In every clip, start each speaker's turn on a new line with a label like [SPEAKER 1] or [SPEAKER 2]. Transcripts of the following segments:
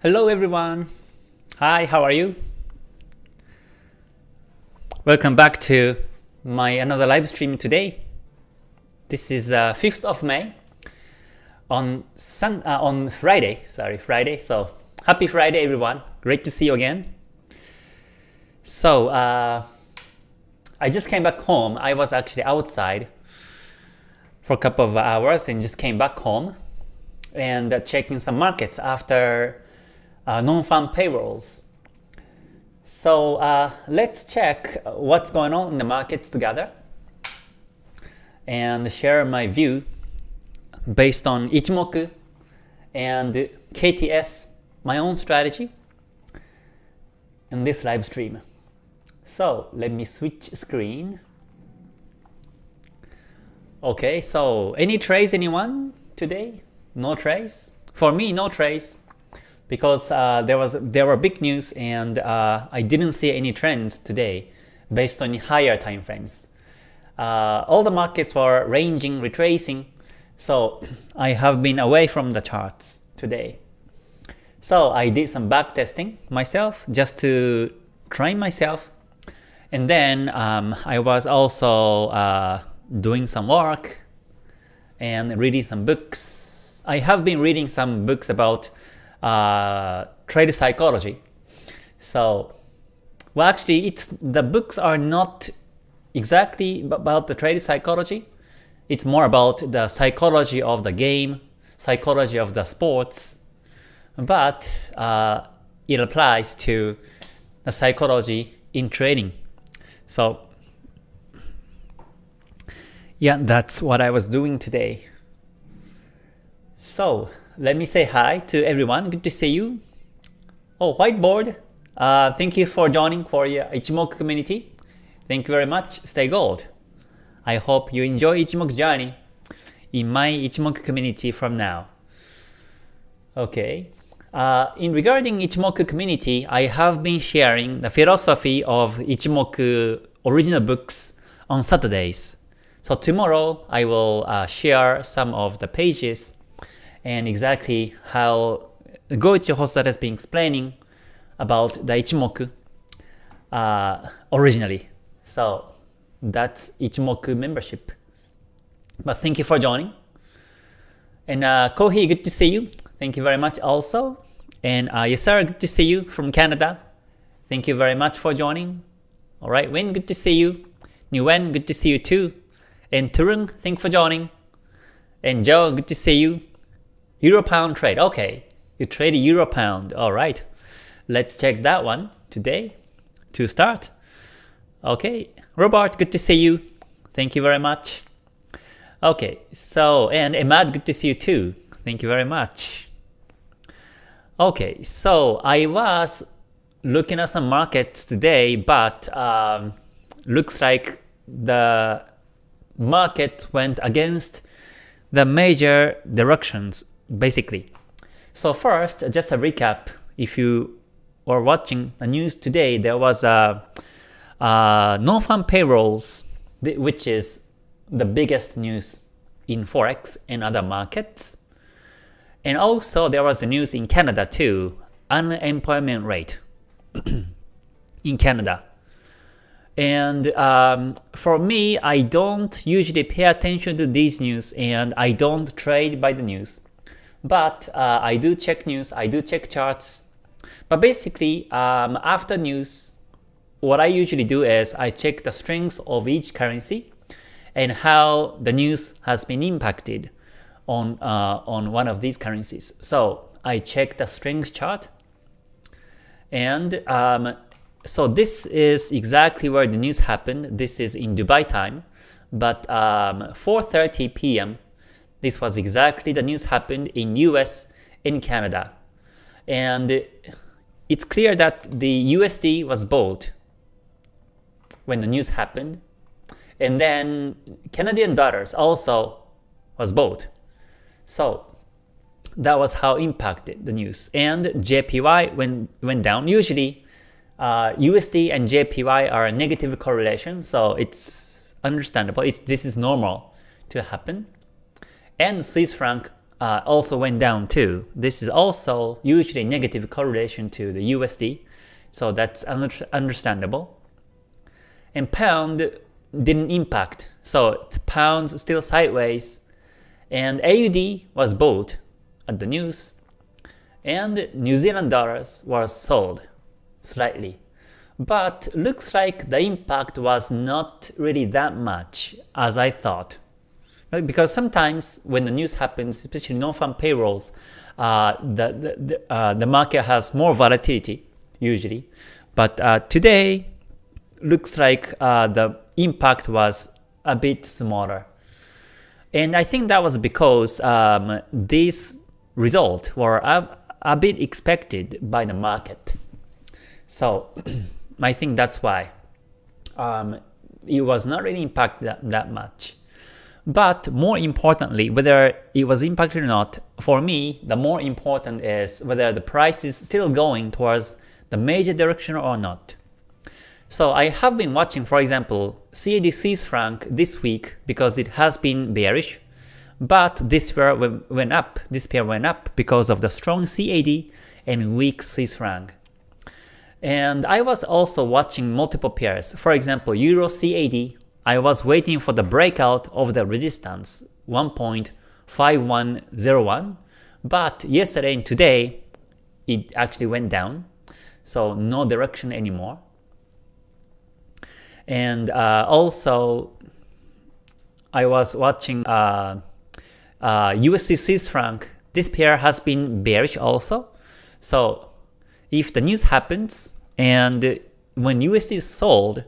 [SPEAKER 1] Hello everyone. Hi, how are you? Welcome back to my another live stream today. This is 5th of May on Friday. Friday. So happy Friday everyone. Great to see you again. So I just came back home. I was actually outside for a couple of hours and just came back home and checking some markets after non-farm payrolls. So let's check what's going on in the markets together and share my view based on Ichimoku and KTS, my own strategy in this live stream. So let me switch screen. Okay, so any trades anyone today? No trades? For me, no trades. Because there were big news and I didn't see any trends today based on higher time frames. All the markets were ranging, retracing, so I have been away from the charts today. So I did some back testing myself just to train myself, and then I was also doing some work and reading some books. I have been reading some books about trade psychology. So, well, actually, the books are not exactly about the trade psychology. It's more about the psychology of the game, psychology of the sports, but it applies to the psychology in trading. So, yeah, that's what I was doing today. So, let me say hi to everyone. Good to see you. Oh, whiteboard. Thank you for joining for your Ichimoku community. Thank you very much. Stay gold. I hope you enjoy Ichimoku journey in my Ichimoku community from now. Okay. In regarding Ichimoku community, I have been sharing the philosophy of Ichimoku original books on Saturdays. So tomorrow I will share some of the pages and exactly how Goichi Hosoda has been explaining about the Ichimoku originally. So that's Ichimoku membership. But thank you for joining. And Kohi, good to see you. Thank you very much also. And Yasara, good to see you from Canada. Thank you very much for joining. Alright, Win, good to see you. Nguyen, good to see you too. And Turung, thank you for joining. And Joe, good to see you. Euro pound trade. Okay, you trade euro pound. All right, let's check that one today to start. Okay, Robert, good to see you. Thank you very much. Okay, so and Emad, good to see you too. Thank you very much. Okay, so I was looking at some markets today, but looks like the market went against the major directions. Basically. So first, just a recap. If you were watching the news today, there was a non-farm payrolls, which is the biggest news in Forex and other markets. And also there was the news in Canada too, unemployment rate in Canada. And for me, I don't usually pay attention to these news and I don't trade by the news. But I do check news, I do check charts. But basically, after news, what I usually do is I check the strengths of each currency and how the news has been impacted on one of these currencies. So I check the strength chart. And so this is exactly where the news happened. This is in Dubai time. But 4:30 p.m. This was exactly the news happened in US and Canada. And it's clear that the USD was bought when the news happened. And then Canadian dollars also was bought. So that was how impacted the news. And JPY went down. Usually USD and JPY are a negative correlation, so it's understandable. This is normal to happen. And Swiss franc also went down too. This is also usually negative correlation to the USD, so that's understandable. And pound didn't impact, so pound's still sideways, and AUD was bought at the news, and New Zealand dollars was sold slightly. But looks like the impact was not really that much as I thought. Because sometimes when the news happens, especially non-farm payrolls, the market has more volatility usually. But today looks like the impact was a bit smaller. And I think that was because these results were a bit expected by the market. So I think that's why it was not really impacted that much. But more importantly, whether it was impacted or not, for me, the more important is whether the price is still going towards the major direction or not. So I have been watching, for example, CAD Swiss franc this week because it has been bearish, but this pair went up. This pair went up because of the strong CAD and weak Swiss franc. And I was also watching multiple pairs. For example, Euro CAD, I was waiting for the breakout of the resistance 1.5101, but yesterday and today it actually went down, so no direction anymore. And also I was watching USD Swiss franc. This pair has been bearish also, so if the news happens and when USD is sold,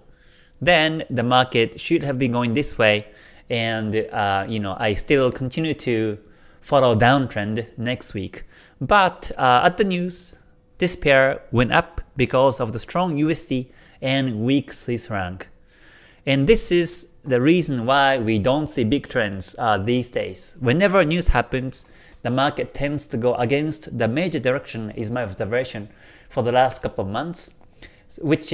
[SPEAKER 1] then the market should have been going this way, and I still continue to follow downtrend next week. But at the news, this pair went up because of the strong USD and weak Swiss franc. And this is the reason why we don't see big trends these days. Whenever news happens, the market tends to go against the major direction, is my observation for the last couple of months. Which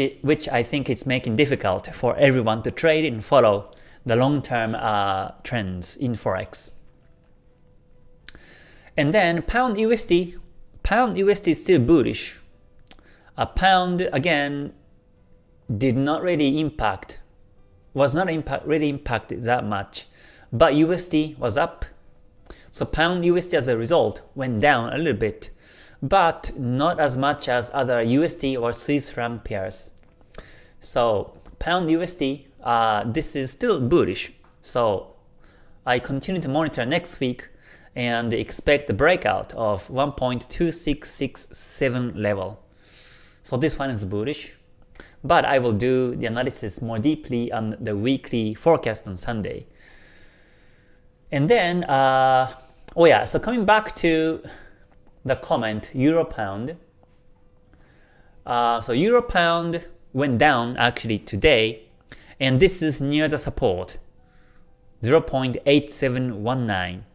[SPEAKER 1] I think is making difficult for everyone to trade and follow the long-term trends in Forex. And then pound USD is still bullish. Pound again did not really impact, was not really impacted that much, but USD was up. So pound USD as a result went down a little bit, but not as much as other USD or Swiss franc pairs. So pound USD, this is still bullish. So I continue to monitor next week and expect the breakout of 1.2667 level. So this one is bullish, but I will do the analysis more deeply on the weekly forecast on Sunday. And then, so coming back to the comment, Euro Pound. So Euro Pound went down actually today, and this is near the support, 0.8719.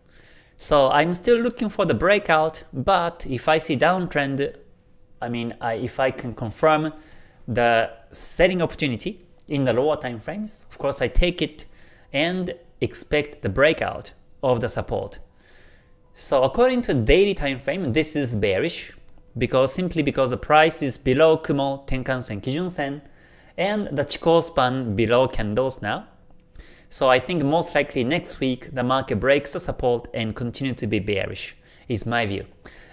[SPEAKER 1] So I'm still looking for the breakout, but if I see downtrend, if I can confirm the selling opportunity in the lower time frames, of course I take it and expect the breakout of the support. So according to daily time frame, this is bearish simply because the price is below Kumo, Tenkan-sen, Kijun-sen, and the Chikou span below candles now. So I think most likely next week the market breaks the support and continue to be bearish, is my view.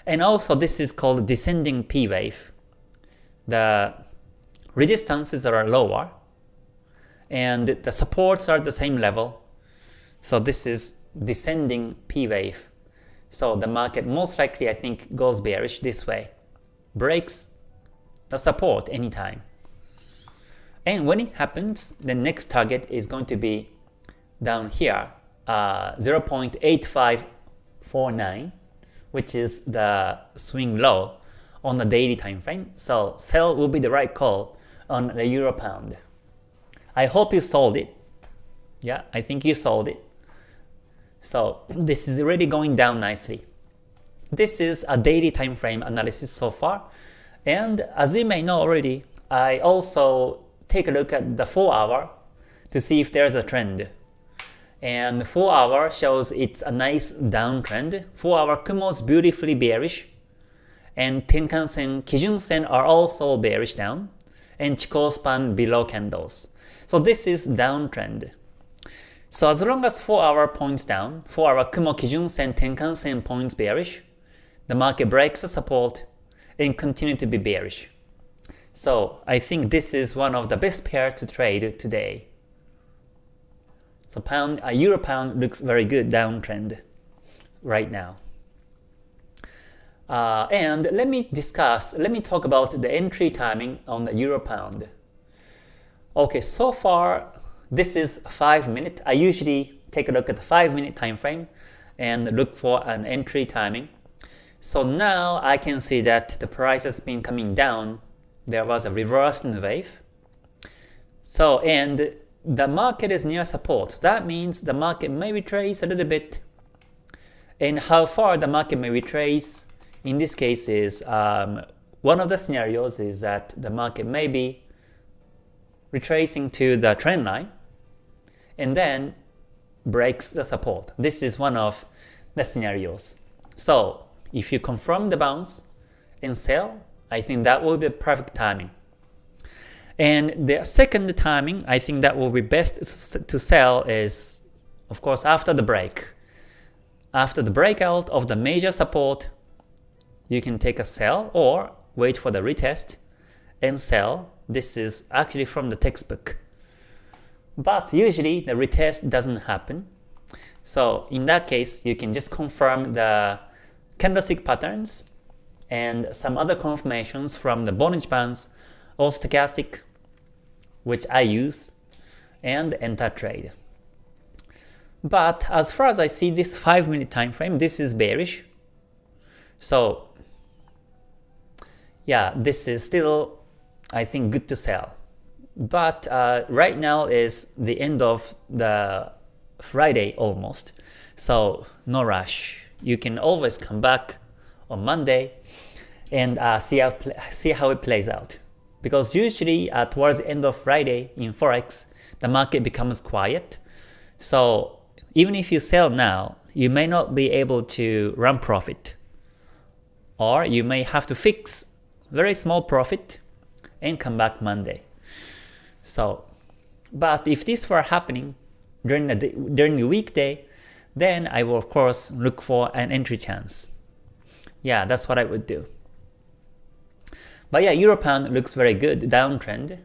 [SPEAKER 1] And also this is called descending P wave. The resistances are lower and the supports are at the same level. So this is descending P wave. So the market most likely, I think, goes bearish this way, breaks the support anytime. And when it happens, the next target is going to be down here, 0.8549, which is the swing low on the daily time frame. So sell will be the right call on the Euro Pound. I hope you sold it. Yeah, I think you sold it. So this is already going down nicely. This is a daily time frame analysis so far. And as you may know already, I also take a look at the 4 hour to see if there's a trend. And 4 hour shows it's a nice downtrend. 4 hour Kumo is beautifully bearish. And Tenkan-sen, Kijun-sen are also bearish down. And Chikou span below candles. So this is downtrend. So as long as 4 hour points down, 4 hour Kumo, Kijun-sen, Tenkan-sen points bearish, the market breaks the support and continue to be bearish. So I think this is one of the best pairs to trade today. So Euro Pound looks very good downtrend right now. And let me talk about the entry timing on the Euro Pound. Okay, so far this is 5 minute. I usually take a look at the 5-minute time frame and look for an entry timing. So now I can see that the price has been coming down. There was a reverse wave. So, and the market is near support. That means the market may retrace a little bit. And how far the market may retrace in this case is one of the scenarios is that the market may be retracing to the trend line and then breaks the support. This is one of the scenarios. So if you confirm the bounce and sell, I think that will be perfect timing. And the second timing, I think that will be best to sell is, of course, after the break. After the breakout of the major support, you can take a sell or wait for the retest and sell. This is actually from the textbook. But usually the retest doesn't happen. So in that case, you can just confirm the candlestick patterns and some other confirmations from the Bollinger Bands or stochastic, which I use, and enter trade. But as far as I see this 5-minute time frame, this is bearish. So yeah, this is still, I think, good to sell. But right now is the end of the Friday almost, so no rush. You can always come back on Monday and see how it plays out. Because usually towards the end of Friday in Forex, the market becomes quiet. So even if you sell now, you may not be able to run profit. Or you may have to fix very small profit and come back Monday. So, but if this were happening during the weekday, then I will of course look for an entry chance. Yeah, that's what I would do. But yeah, Euro Pound looks very good, downtrend.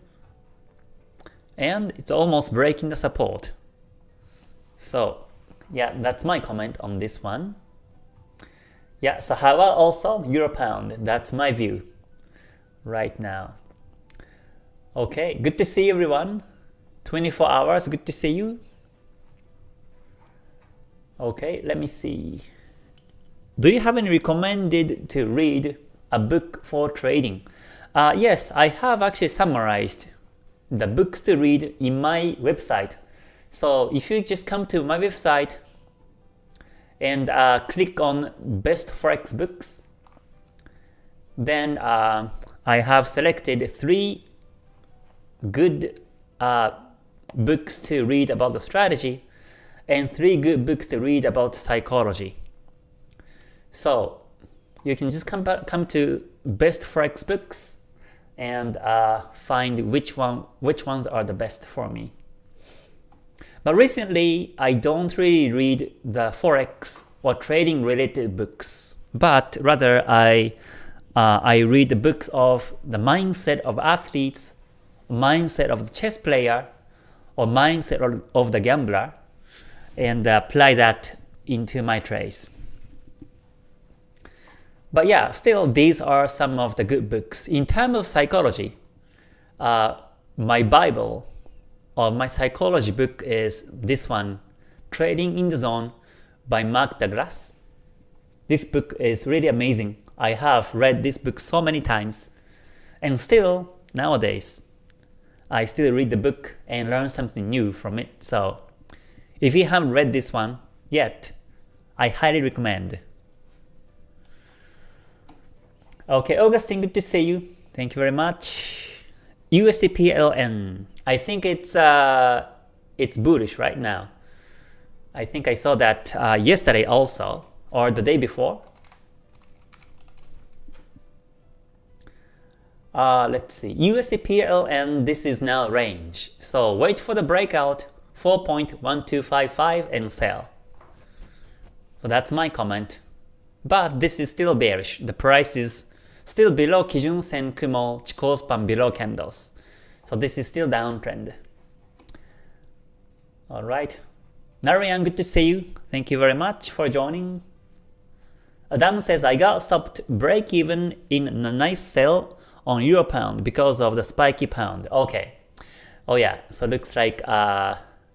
[SPEAKER 1] And it's almost breaking the support. So yeah, that's my comment on this one. Yeah, so how about also Euro Pound? That's my view right now. Okay, good to see everyone. 24 hours, good to see you. Okay, let me see. Do you have any recommended to read a book for trading? Yes, I have actually summarized the books to read in my website. So if you just come to my website and click on Best Forex Books, then I have selected 3 good books to read about the strategy and 3 good books to read about psychology. So you can just come to Best Forex Books and find which ones are the best for me. But recently, I don't really read the Forex or trading related books, but rather I read the books of the mindset of athletes, mindset of the chess player, or mindset of the gambler, and apply that into my trades. But yeah, still these are some of the good books. In terms of psychology, my Bible or my psychology book is this one, Trading in the Zone by Mark Douglas. This book is really amazing. I have read this book so many times, and still nowadays I still read the book and learn something new from it. So if you haven't read this one yet, I highly recommend. Okay, Augustine, good to see you. Thank you very much. USDPLN. I think it's bullish right now. I think I saw that yesterday also, or the day before. Let's see, USD PLN, this is now range. So wait for the breakout, 4.1255 and sell. So that's my comment. But this is still bearish. The price is still below Kijun Sen, Kumo, Chikou span below candles. So this is still downtrend. Alright. Narayan, good to see you. Thank you very much for joining. Adam says, I got stopped break even in a nice sell on Euro Pound because of the spiky pound. Okay. Oh yeah, so looks like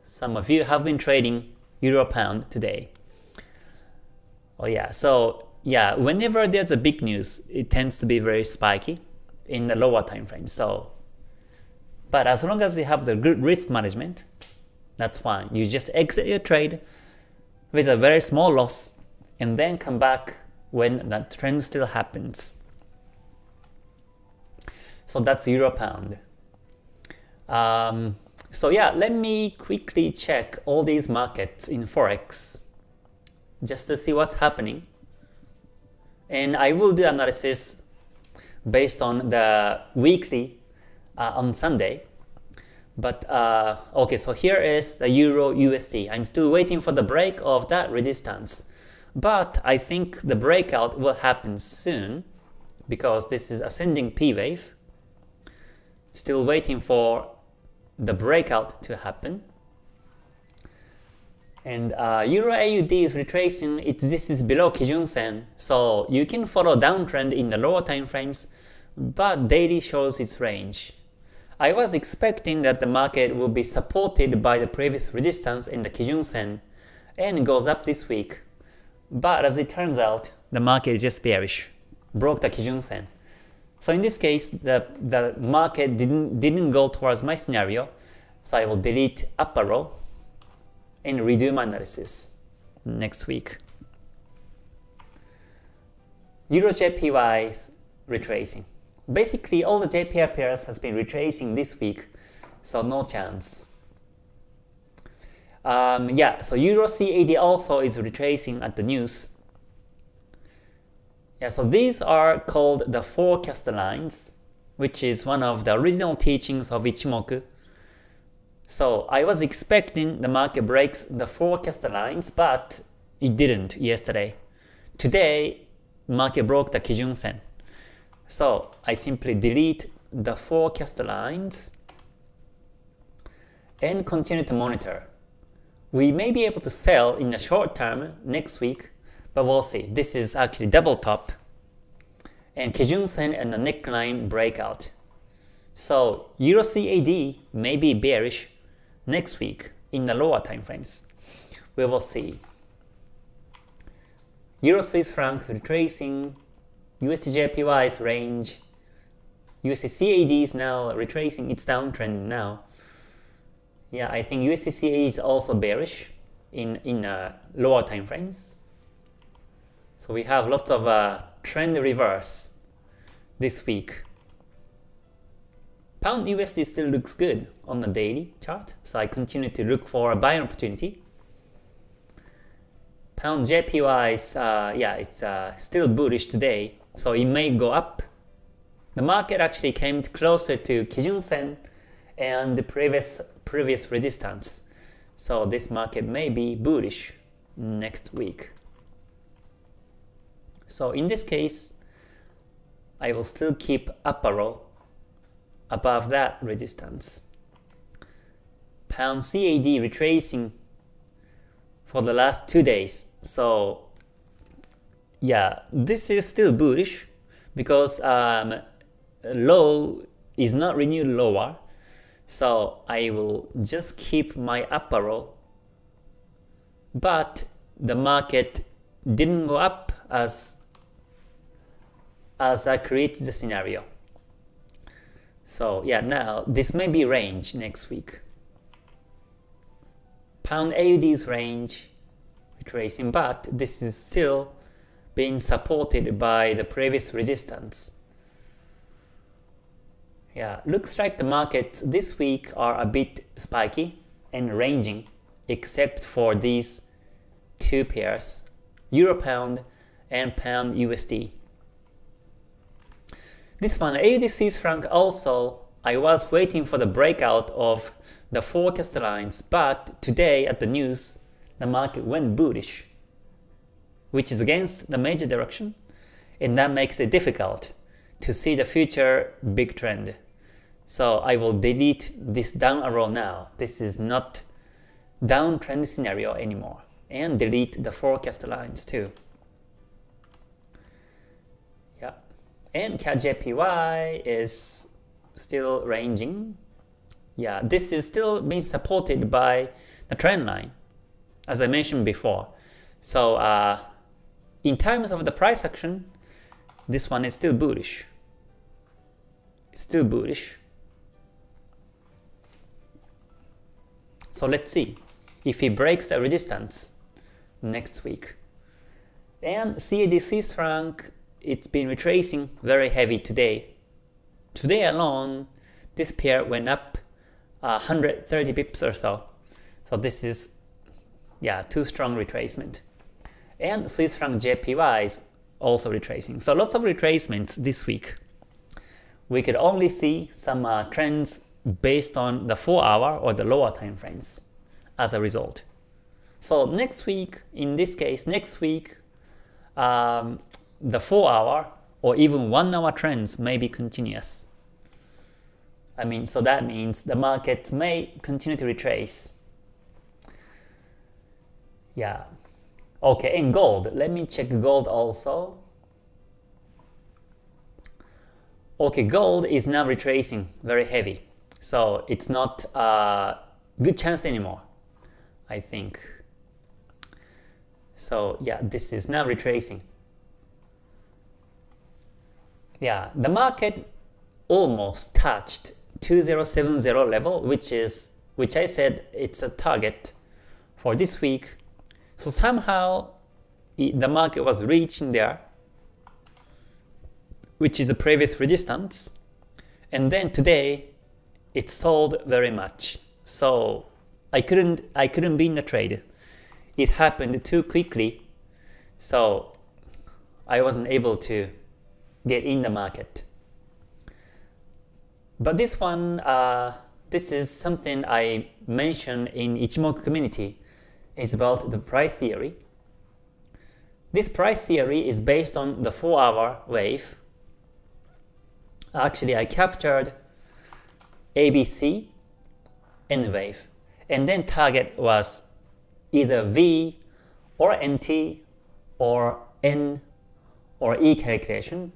[SPEAKER 1] some of you have been trading Euro Pound today. Oh yeah, so yeah, whenever there's a big news, it tends to be very spiky in the lower time frame. So, but as long as you have the good risk management, that's fine. You just exit your trade with a very small loss and then come back when that trend still happens. So that's Euro Pound. So yeah, let me quickly check all these markets in Forex just to see what's happening. And I will do analysis based on the weekly on Sunday. But okay, so here is the Euro USD. I'm still waiting for the break of that resistance. But I think the breakout will happen soon because this is ascending P wave. Still waiting for the breakout to happen. And Euro AUD is retracing. This is below Kijun Sen, so you can follow downtrend in the lower time frames, but daily shows its range. I was expecting that the market will be supported by the previous resistance in the Kijun Sen and goes up this week. But as it turns out, the market is just bearish, broke the Kijun Sen. So in this case, the market didn't go towards my scenario, so I will delete upper row and redo my analysis next week. Euro JPY is retracing. Basically, all the JPY pairs has been retracing this week, so no chance. Yeah, so Euro CAD also is retracing at the news. Yeah, so these are called the forecast lines, which is one of the original teachings of Ichimoku. So I was expecting the market breaks the forecast lines, but it didn't yesterday. Today, market broke the Kijun Sen. So I simply delete the forecast lines and continue to monitor. We may be able to sell in the short term next week, but we'll see. This is actually double top and Kijun Sen and the neckline breakout. So Euro CAD may be bearish next week in the lower time frames. We will see. Euro Swiss franc retracing, USD JPY's range, USD CAD is now retracing its downtrend now. Yeah, I think USD CAD is also bearish in lower time frames. So we have lots of trend reverse this week. Pound USD still looks good on the daily chart, so I continue to look for a buying opportunity. Pound JPY is, yeah, it's still bullish today, so it may go up. The market actually came closer to Kijun Sen and the previous resistance, so this market may be bullish next week. So in this case, I will still keep upper row above that resistance. Pound CAD retracing for the last 2 days. So yeah, this is still bullish because low is not renewed lower. So I will just keep my upper row. But the market didn't go up as I created the scenario. So yeah, now this may be range next week. Pound AUD's range retracing, but this is still being supported by the previous resistance. Yeah, looks like the markets this week are a bit spiky and ranging, except for these two pairs, Euro Pound and Pound USD. This one, AUD Swiss franc also, I was waiting for the breakout of the forecast lines, but today at the news, the market went bullish, which is against the major direction, and that makes it difficult to see the future big trend. So I will delete this down arrow now. This is not downtrend scenario anymore, and delete the forecast lines too. Yeah, and CAD-JPY is still ranging. Yeah, this is still being supported by the trend line, as I mentioned before. So in terms of the price action, this one is still bullish. It's still bullish. So let's see if he breaks the resistance next week. And CAD Swiss franc, it's been retracing very heavy today. Today alone, this pair went up 130 pips or so. So this is, yeah, too strong retracement. And Swiss franc JPY is also retracing. So lots of retracements this week. We could only see some trends based on the 4-hour or the lower time frames as a result. So next week, in this case, next week, the 4-hour or even 1-hour trends may be continuous. So that means the market may continue to retrace. Yeah. Okay, and gold. Let me check gold also. Okay, gold is now retracing very heavy. So it's not a good chance anymore, I think. So yeah, this is now retracing. Yeah, the market almost touched 2070 level, which I said it's a target for this week. So somehow the market was reaching there, which is a previous resistance, and then today it sold very much. So I couldn't be in the trade. It happened too quickly, so I wasn't able to get in the market. But this one, this is something I mentioned in Ichimoku community. It's about the price theory. This price theory is based on the 4-hour wave. Actually, I captured ABC and wave, and then target was either V or NT or N or E calculation.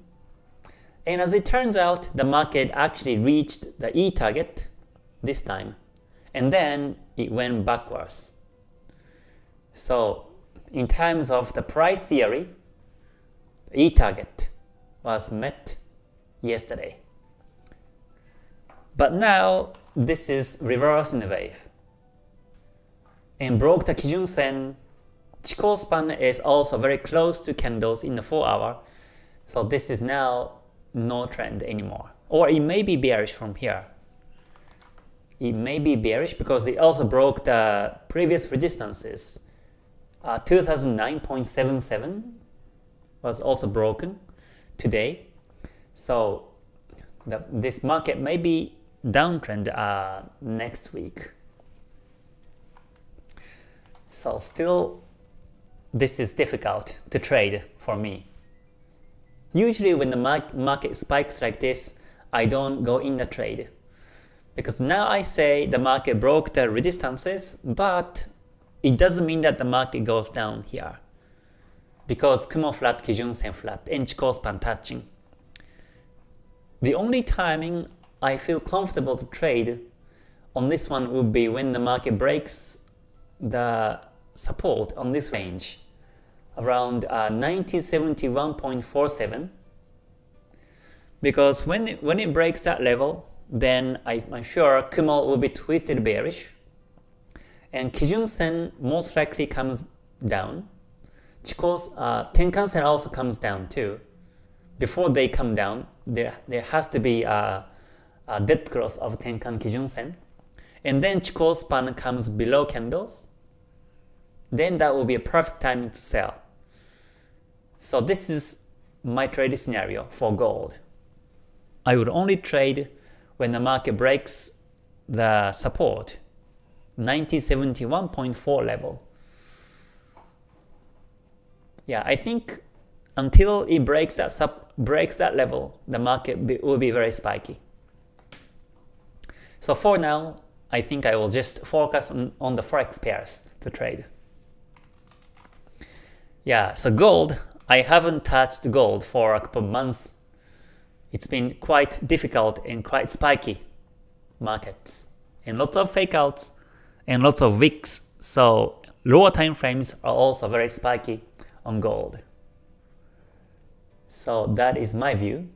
[SPEAKER 1] And as it turns out, the market actually reached the E target this time, and then it went backwards. So in terms of the price theory, the E target was met yesterday. But now this is reverse in the wave and broke the Kijun Sen. Chikou span is also very close to candles in the 4-hour. So this is now no trend anymore. Or it may be bearish from here. It may be bearish because it also broke the previous resistances. 2009.77 was also broken today. So this market may be downtrend next week. So still, this is difficult to trade for me. Usually when the market spikes like this, I don't go in the trade. Because now I say the market broke the resistances, but it doesn't mean that the market goes down here. Because Kumo flat, Kijun Sen flat, and Chikou span touching. The only timing I feel comfortable to trade on this one would be when the market breaks the support on this range around 1971.47, because when it breaks that level, then I'm sure Kumo will be twisted bearish, and Kijun Sen most likely comes down. Chikou's Tenkan Sen also comes down too. Before they come down, there has to be a dead cross of Tenkan Kijun Sen, and then Chikou span comes below candles, then that will be a perfect timing to sell. So this is my trade scenario for gold. I would only trade when the market breaks the support, 9071.4 level. Yeah, I think until it breaks that level, the market will be very spiky. So for now, I think I will just focus on the Forex pairs to trade. Yeah, so gold, I haven't touched gold for a couple of months. It's been quite difficult and quite spiky markets, and lots of fake outs and lots of wicks, so lower time frames are also very spiky on gold. So that is my view.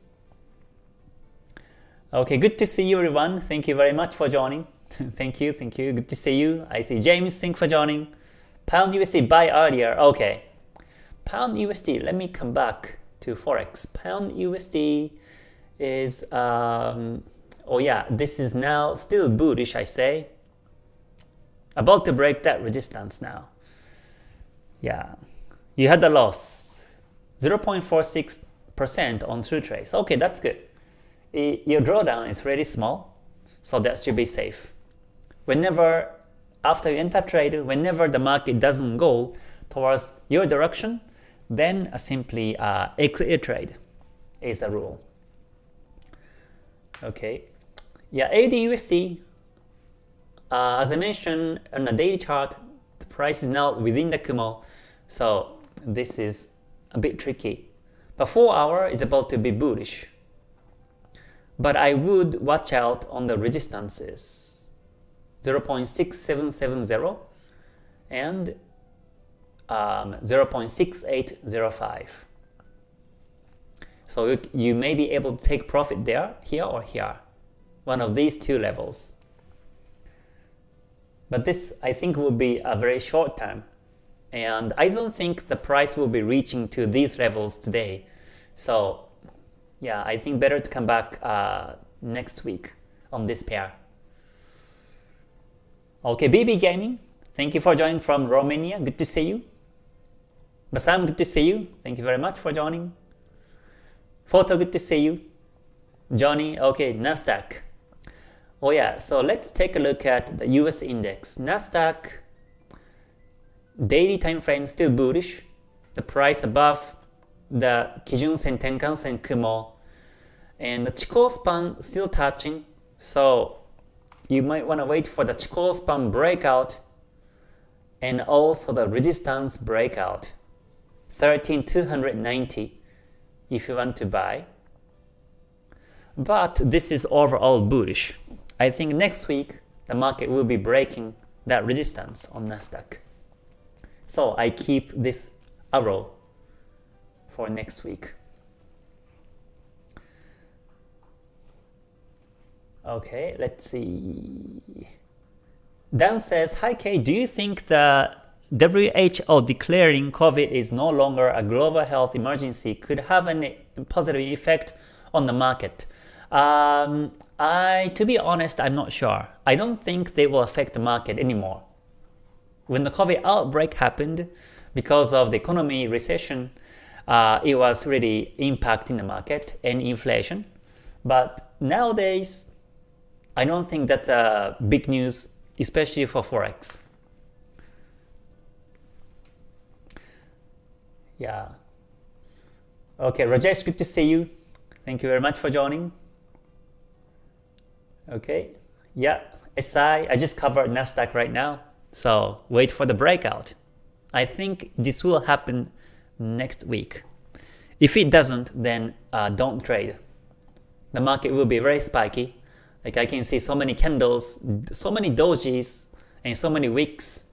[SPEAKER 1] Okay, good to see you everyone. Thank you very much for joining. Thank you. Good to see you. I see James, thanks for joining. Pound USD buy earlier. Okay. Pound USD, let me come back to Forex. Pound USD is, oh yeah, this is now still bullish, I say. About to break that resistance now. Yeah, you had a loss, 0.46% on through trades. Okay, that's good. Your drawdown is really small, so that should be safe. Whenever, after you enter trade, whenever the market doesn't go towards your direction, then simply exit your trade is a rule. Okay, yeah, AUD/USD, as I mentioned on a daily chart, the price is now within the Kumo, so this is a bit tricky. But 4 hour is about to be bullish. But I would watch out on the resistances, 0.6770 and 0.6805. So you may be able to take profit there, here or here, one of these two levels. But this, I think, will be a very short term, and I don't think the price will be reaching to these levels today. So yeah, I think better to come back next week on this pair. Okay, BB Gaming, thank you for joining from Romania. Good to see you. Basam, good to see you. Thank you very much for joining. Photo, good to see you. Johnny, okay, Nasdaq. Oh yeah, so let's take a look at the US index. Nasdaq, daily time frame still bullish. The price above the Kijun Sen, Tenkan Sen, Kumo. And the Chikou span still touching. So you might want to wait for the Chikou span breakout and also the resistance breakout, 13,290 if you want to buy. But this is overall bullish. I think next week the market will be breaking that resistance on Nasdaq. So I keep this arrow for next week. Okay, let's see. Dan says, hi Kay, do you think the WHO declaring COVID is no longer a global health emergency could have a positive effect on the market? To be honest, I'm not sure. I don't think they will affect the market anymore. When the COVID outbreak happened, because of the economy recession, it was really impacting the market and inflation. But nowadays, I don't think that's a big news, especially for Forex. Yeah. Okay, Rajesh, good to see you. Thank you very much for joining. Okay, yeah, SI, I just covered Nasdaq right now, so wait for the breakout. I think this will happen next week. If it doesn't, then don't trade. The market will be very spiky. Like I can see so many candles, so many dojis, and so many wicks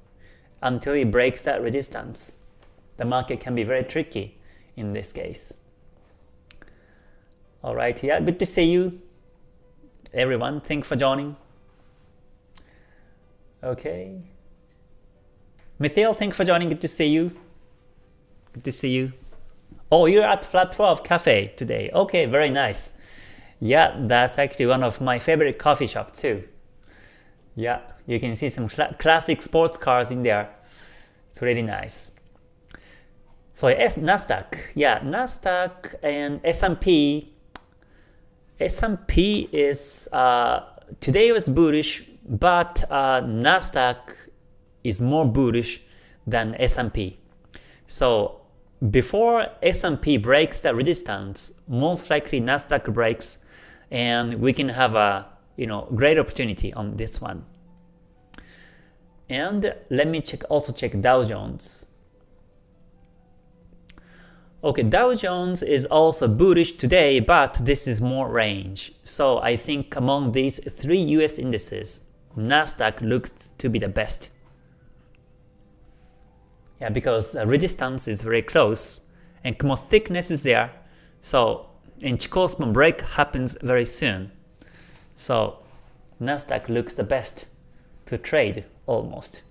[SPEAKER 1] until it breaks that resistance. The market can be very tricky in this case. Alright, yeah, good to see you. Everyone, thanks for joining. Okay. Mithail, thanks for joining. Good to see you. Good to see you. Oh, you're at Flat 12 Cafe today. Okay, very nice. Yeah, that's actually one of my favorite coffee shop too. Yeah, you can see some classic sports cars in there. It's really nice. So yes, Nasdaq, yeah, Nasdaq and S&P. S&P is today was bullish, but Nasdaq is more bullish than S&P. So before S&P breaks the resistance, most likely Nasdaq breaks, and we can have a great opportunity on this one. And let me also check Dow Jones. Okay, Dow Jones is also bullish today, but this is more range. So I think among these three US indices, Nasdaq looks to be the best. Yeah, because the resistance is very close and Kumo thickness is there. So and Chikou span break happens very soon. So Nasdaq looks the best to trade almost.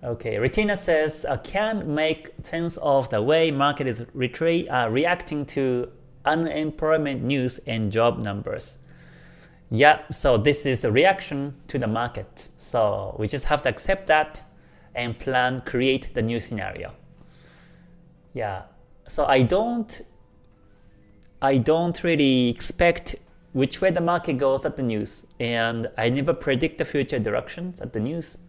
[SPEAKER 1] Okay, Retina says, can't make sense of the way market is reacting to unemployment news and job numbers. Yeah, so this is a reaction to the market. So we just have to accept that and create the new scenario. Yeah, so I don't really expect which way the market goes at the news, and I never predict the future directions at the news,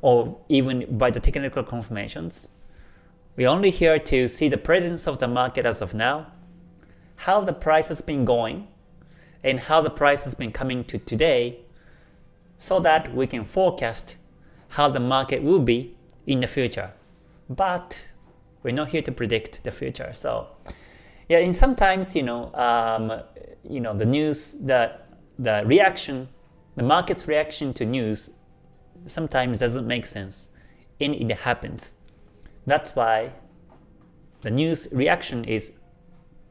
[SPEAKER 1] or even by the technical confirmations. We only here to see the presence of the market as of now, how the price has been going, and how the price has been coming to today, so that we can forecast how the market will be in the future. But we're not here to predict the future. So yeah, and sometimes the news, the reaction, the market's reaction to news sometimes doesn't make sense, and it happens. That's why the news reaction is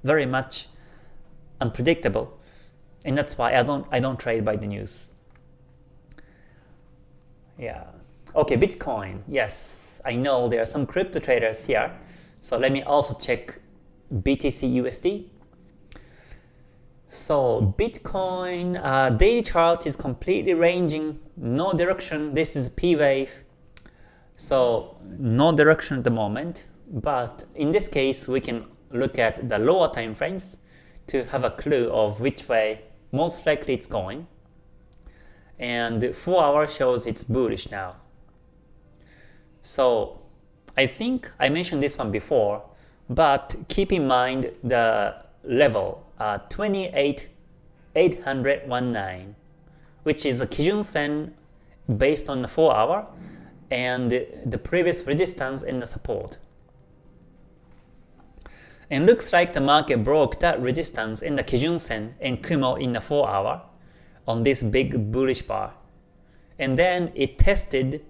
[SPEAKER 1] very much unpredictable, and that's why I don't trade by the news. Yeah. Okay, Bitcoin. Yes, I know there are some crypto traders here, so let me also check BTC USD. So Bitcoin daily chart is completely ranging, no direction. This is P wave, so no direction at the moment. But in this case, we can look at the lower time frames to have a clue of which way most likely it's going. And 4 hour shows it's bullish now. So I think I mentioned this one before, but keep in mind the level 28,819, which is a Kijun Sen based on the 4 hour and the previous resistance and the support. And looks like the market broke that resistance in the Kijun Sen and Kumo in the 4 hour on this big bullish bar. And then it tested,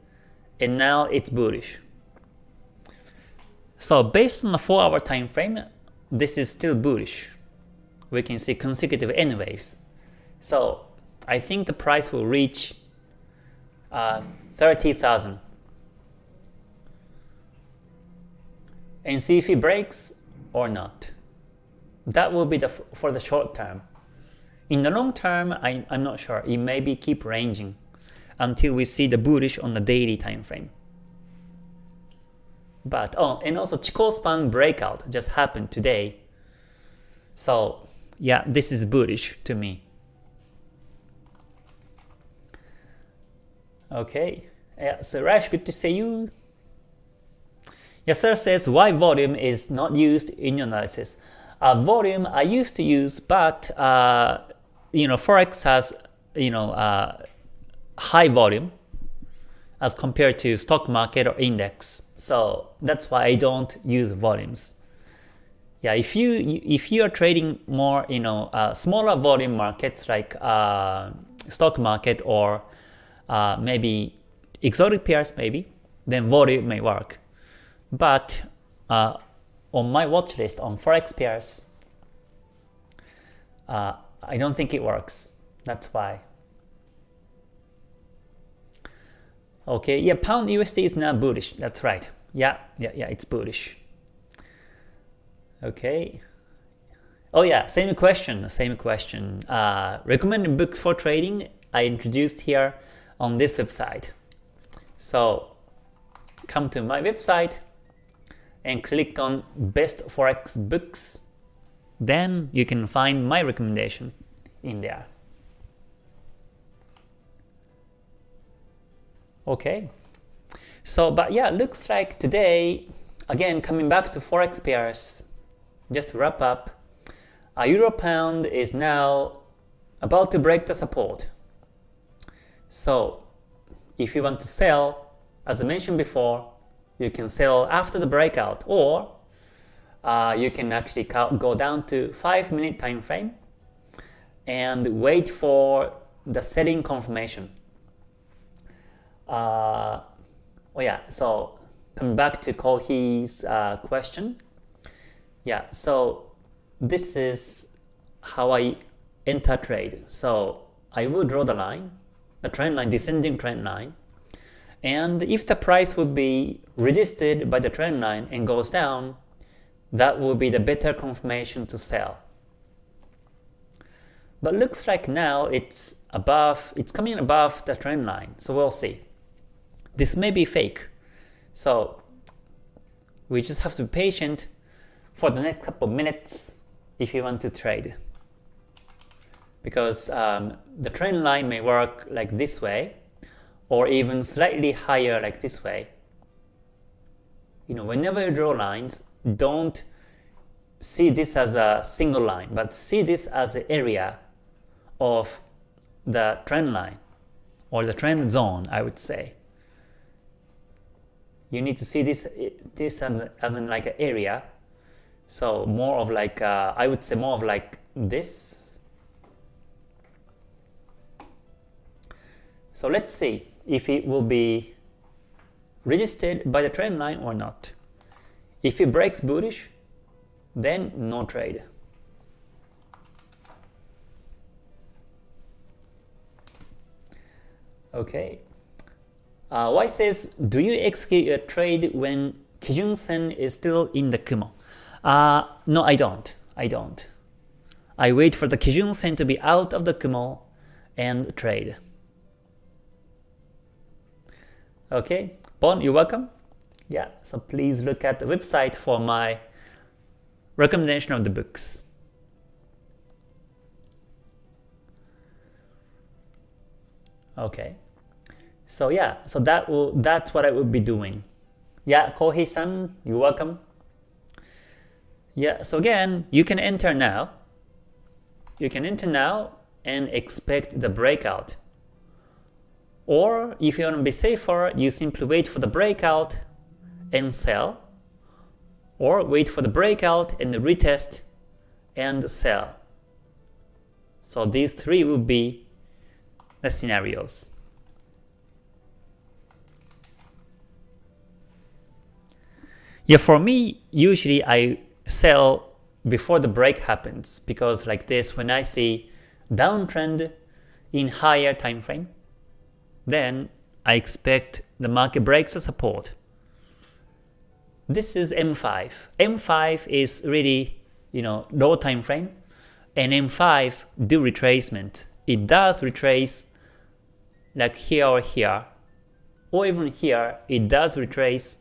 [SPEAKER 1] and now it's bullish. So based on the 4 hour time frame, this is still bullish. We can see consecutive N waves. So I think the price will reach 30,000. And see if it breaks or not. That will be for the short term. In the long term, I'm not sure. It may be keep ranging until we see the bullish on the daily time frame. But and also Chikou span breakout just happened today. So yeah, this is bullish to me. Okay, yeah, so Rash, good to see you. Yasser says, why volume is not used in your analysis? Volume I used to use, but Forex has high volume as compared to stock market or index. So that's why I don't use volumes. Yeah, if you are trading more smaller volume markets like stock market or maybe exotic pairs maybe, then volume may work. But on my watch list on Forex pairs, I don't think it works. That's why. Okay, yeah, pound USD is now bullish. That's right. Yeah, it's bullish. Okay. Oh yeah, same question. Recommended books for trading I introduced here on this website. So come to my website and click on Best Forex Books. Then you can find my recommendation in there. Okay. So, but yeah, looks like today, again, coming back to Forex pairs, just to wrap up, Euro Pound is now about to break the support. So, if you want to sell, as I mentioned before, you can sell after the breakout, or you can actually go down to 5-minute time frame and wait for the selling confirmation. Oh yeah, so coming back to Kohi's question. Yeah, so this is how I enter trade. So I will draw the line, the trend line, descending trend line. And if the price would be resisted by the trend line and goes down, that will be the better confirmation to sell. But looks like now it's coming above the trend line, so we'll see. This may be fake, so we just have to be patient for the next couple of minutes if you want to trade. Because the trend line may work like this way, or even slightly higher like this way. You know, whenever you draw lines, don't see this as a single line, but see this as an area of the trend line, or the trend zone, I would say. You need to see this as in like an area. So more of like, I would say more of like this. So let's see if it will be resisted by the trend line or not. If it breaks bullish, then no trade. Okay. Y says, do you execute a trade when Kijun Sen is still in the Kumo? No, I don't. I wait for the Kijun Sen to be out of the Kumo and trade. Okay, Bon, you're welcome. Yeah, so please look at the website for my recommendation of the books. Okay. So yeah, so that's what I would be doing. Yeah, Kohei-san, you're welcome. Yeah, so again, you can enter now. You can enter now and expect the breakout. Or if you want to be safer, you simply wait for the breakout and sell. Or wait for the breakout and retest and sell. So these three would be the scenarios. Yeah, for me, usually I sell before the break happens, because like this, when I see downtrend in higher time frame, then I expect the market breaks the support. This is M5. M5 is really, low time frame, and M5 do retracement. It does retrace like here or here, or even here, it does retrace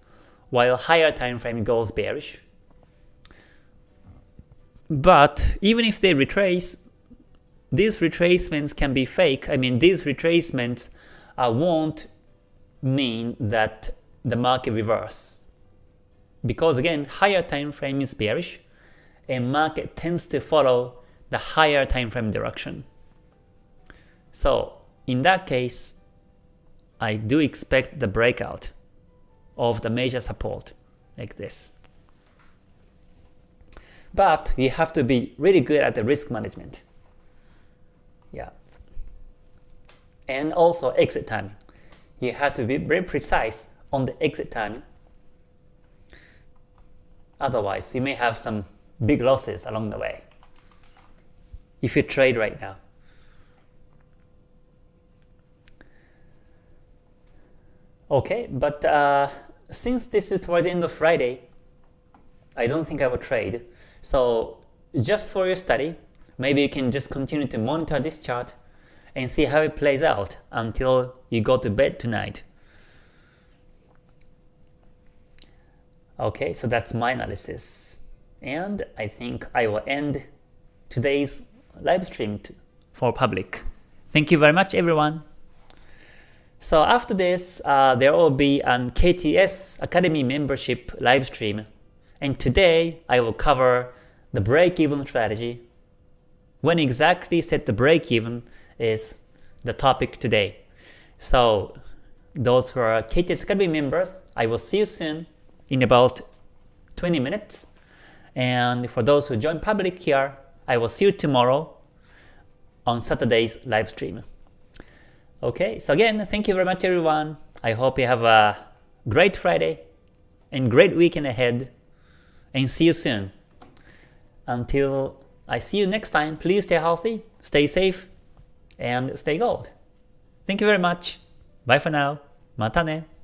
[SPEAKER 1] while higher time frame goes bearish. But even if they retrace, these retracements can be fake. I mean, these retracements won't mean that the market reverse. Because again, higher time frame is bearish, and market tends to follow the higher time frame direction. So in that case, I do expect the breakout of the major support like this. But you have to be really good at the risk management. Yeah. And also exit timing. You have to be very precise on the exit timing. Otherwise, you may have some big losses along the way if you trade right now. Okay, but since this is towards the end of Friday, I don't think I will trade. So just for your study, maybe you can just continue to monitor this chart and see how it plays out until you go to bed tonight. Okay, so that's my analysis. And I think I will end today's live stream for public. Thank you very much, everyone. So after this, there will be an KTS Academy membership live stream. And today, I will cover the break-even strategy. When exactly set the break-even is the topic today. So those who are KTS Academy members, I will see you soon in about 20 minutes. And for those who join public here, I will see you tomorrow on Saturday's live stream. Okay, so again, thank you very much everyone. I hope you have a great Friday and great weekend ahead. And see you soon. Until I see you next time, please stay healthy, stay safe, and stay gold. Thank you very much. Bye for now. またね。